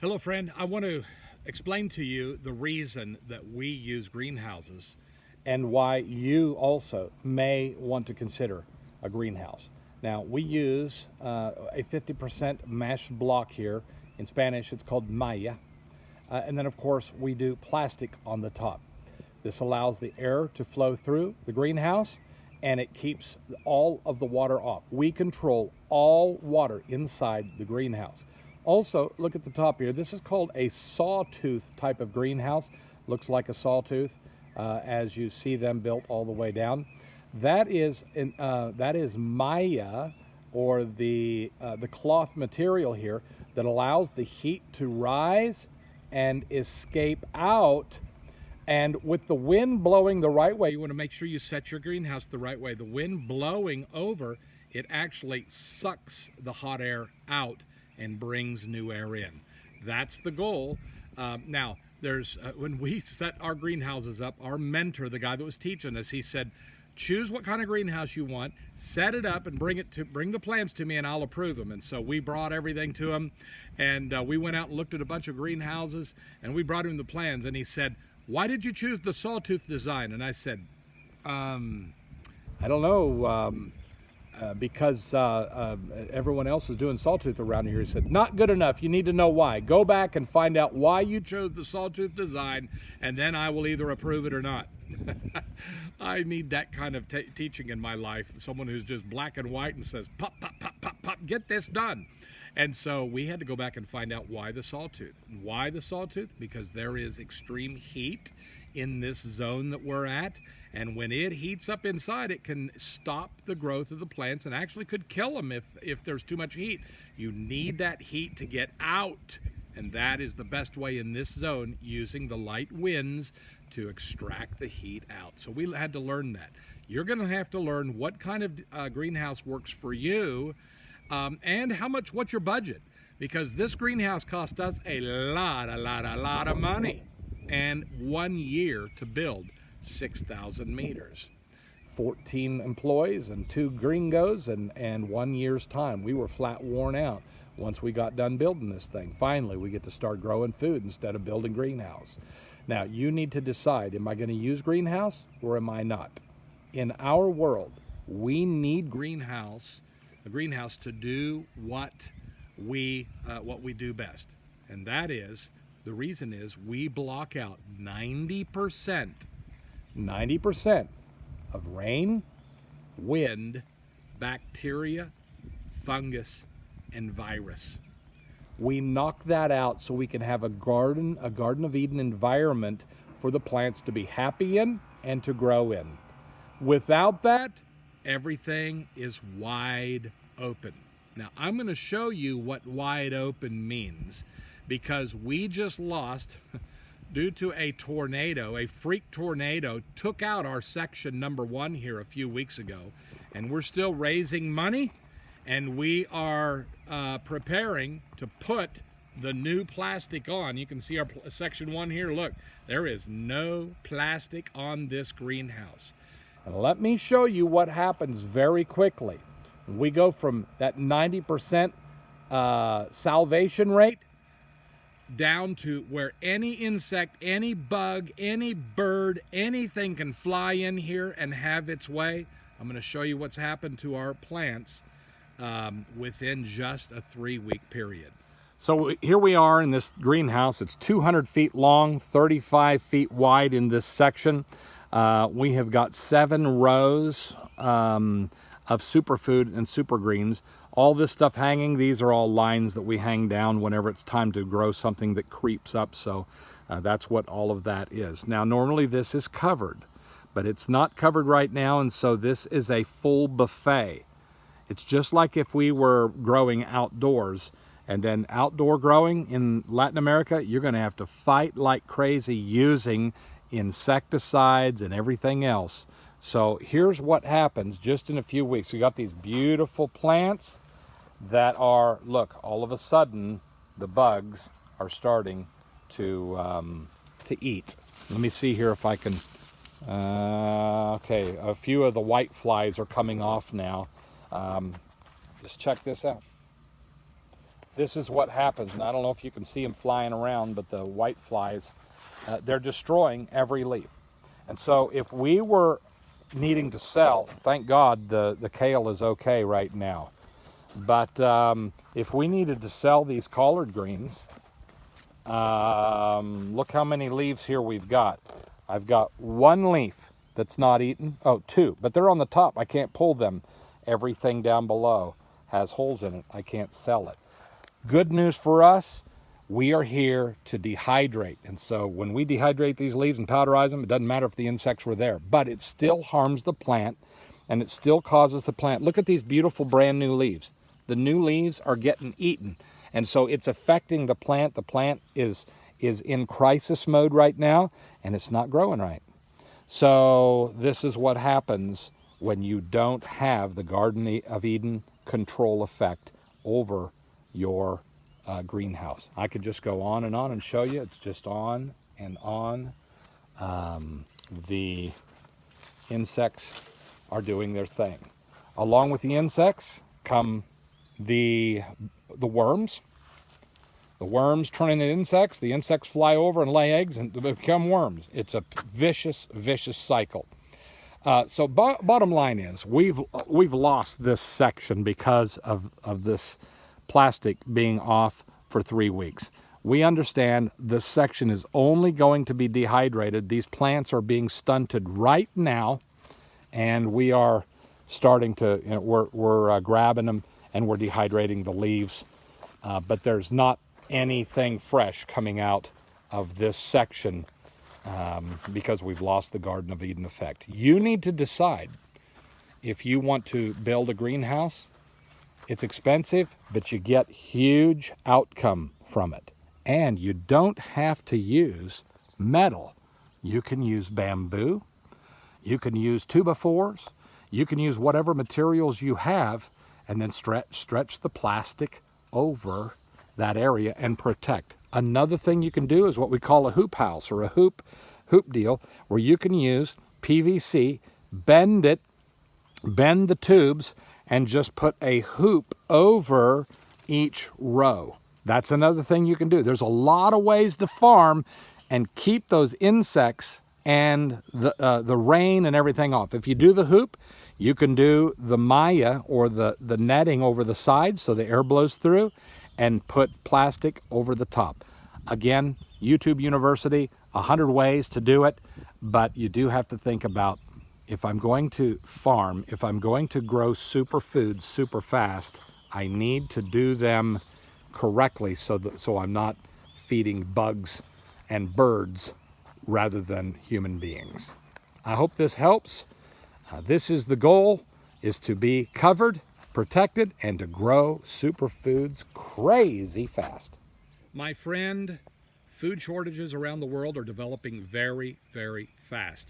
Hello friend, I want to explain to you the reason that we use greenhouses and why you also may want to consider a greenhouse. Now we use a 50% mesh block here. In Spanish it's called malla. And then of course we do plastic on the top. This allows the air to flow through the greenhouse and it keeps all of the water off. We control all water inside the greenhouse. Also, look at the top here. This is called a sawtooth type of greenhouse. Looks like a sawtooth as you see them built all the way down. That is malla, or the cloth material here that allows the heat to rise and escape out. And with the wind blowing the right way, you want to make sure you set your greenhouse the right way. The wind blowing over, it actually sucks the hot air out and brings new air in. That's the goal. Now, there's when we set our greenhouses up, our mentor, the guy that was teaching us, he said, choose what kind of greenhouse you want, set it up, and bring the plans to me, and I'll approve them. And so we brought everything to him, and we went out and looked at a bunch of greenhouses, and we brought him the plans, and he said, why did you choose the sawtooth design? And I said, I don't know, because everyone else is doing sawtooth around here. He said, not good enough. You need to know why. Go back and find out why you chose the sawtooth design, and then I will either approve it or not. I need that kind of teaching in my life. Someone who's just black and white and says, pop, pop, pop, pop, pop, get this done. And so we had to go back and find out why the sawtooth. Why the sawtooth? Because there is extreme heat in this zone that we're at, and when it heats up inside, it can stop the growth of the plants and actually could kill them if there's too much heat. You need that heat to get out, and that is the best way in this zone, using the light winds to extract the heat out. So we had to learn that. You're going to have to learn what kind of greenhouse works for you, and what's your budget, because this greenhouse cost us a lot of money, and 1 year to build, 6,000 meters, 14 employees and 2 gringos, and 1 year's time. We were flat worn out once we got done building this thing. Finally, we get to start growing food instead of building greenhouse. Now, you need to decide, am I going to use greenhouse or am I not? In our world, we need a greenhouse to do what we do best. And that is, the reason is we block out 90% of rain, wind, bacteria, fungus, and virus. We knock that out so we can have a Garden of Eden environment for the plants to be happy in and to grow in. Without that, everything is wide open. Now, I'm going to show you what wide open means, because we just lost, due to a tornado, a freak tornado, took out our section number 1 here a few weeks ago, and we're still raising money, and we are preparing to put the new plastic on. You can see our section 1 here. Look, there is no plastic on this greenhouse. And let me show you what happens very quickly. We go from that 90% salvation rate down to where any insect, any bug, any bird, anything can fly in here and have its way. I'm going to show you what's happened to our plants within just a 3-week period. So here we are in this greenhouse. It's 200 feet long, 35 feet wide in this section. We have got 7 rows of superfood and super greens. All this stuff hanging, these are all lines that we hang down whenever it's time to grow something that creeps up. So that's what all of that is. Now, normally this is covered, but it's not covered right now, and so this is a full buffet. It's just like if we were growing outdoors. And then outdoor growing in Latin America, you're going to have to fight like crazy using insecticides and everything else. So here's what happens just in a few weeks. We got these beautiful plants that are, look, all of a sudden the bugs are starting to eat. Let me see here if I can, okay, a few of the white flies are coming off now. Just check this out. this is what happens. And I don't know if you can see them flying around, but the white flies, they're destroying every leaf. And so if we were needing to sell, thank God the kale is okay right now. But if we needed to sell these collard greens, look how many leaves here we've got. I've got one leaf that's not eaten. Oh, two, but they're on the top. I can't pull them. Everything down below has holes in it. I can't sell it. Good news for us, we are here to dehydrate. And so when we dehydrate these leaves and powderize them, it doesn't matter if the insects were there, but it still harms the plant and it still causes the plant. Look at these beautiful brand new leaves. The new leaves are getting eaten. And so it's affecting the plant. The plant is in crisis mode right now and it's not growing right. So this is what happens when you don't have the Garden of Eden control effect over your greenhouse. I could just go on and show you. It's just on and on. The insects are doing their thing. Along with the insects come the worms. The worms turn into insects. The insects fly over and lay eggs and become worms. It's a vicious, vicious cycle. So bottom line is we've lost this section because of this plastic being off for 3 weeks. We understand this section is only going to be dehydrated. These plants are being stunted right now, and we are starting to, we're grabbing them and we're dehydrating the leaves, but there's not anything fresh coming out of this section because we've lost the Garden of Eden effect. You need to decide if you want to build a greenhouse. It's expensive, but you get huge outcome from it. And you don't have to use metal. You can use bamboo, you can use 2x4s, you can use whatever materials you have, and then stretch the plastic over that area and protect. Another thing you can do is what we call a hoop house or a hoop deal, where you can use PVC, bend the tubes, and just put a hoop over each row. That's another thing you can do. There's a lot of ways to farm and keep those insects and the rain and everything off. If you do the hoop, you can do the Maya or the netting over the sides so the air blows through, and put plastic over the top. Again, YouTube University, 100 ways to do it, but you do have to think about, if I'm going to farm, if I'm going to grow superfoods super fast, I need to do them correctly so I'm not feeding bugs and birds rather than human beings. I hope this helps. This is the goal, is to be covered, protected, and to grow superfoods crazy fast. My friend, food shortages around the world are developing very, very fast.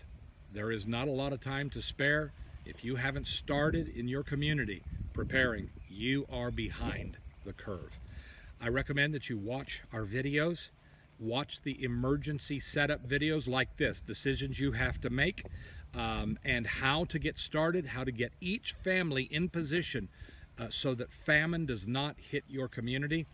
There is not a lot of time to spare. If you haven't started in your community preparing, you are behind the curve. I recommend that you watch our videos. Watch the emergency setup videos like this, decisions you have to make, and how to get started, how to get each family in position so that famine does not hit your community.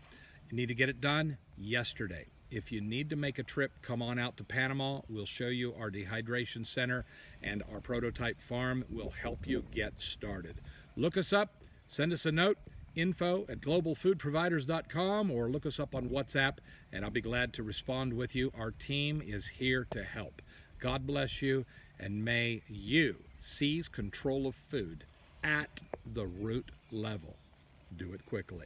You need to get it done yesterday. If you need to make a trip, come on out to Panama. We'll show you our dehydration center, and our prototype farm will help you get started. Look us up, send us a note, info@globalfoodproviders.com, or look us up on WhatsApp, and I'll be glad to respond with you. Our team is here to help. God bless you, and may you seize control of food at the root level. Do it quickly.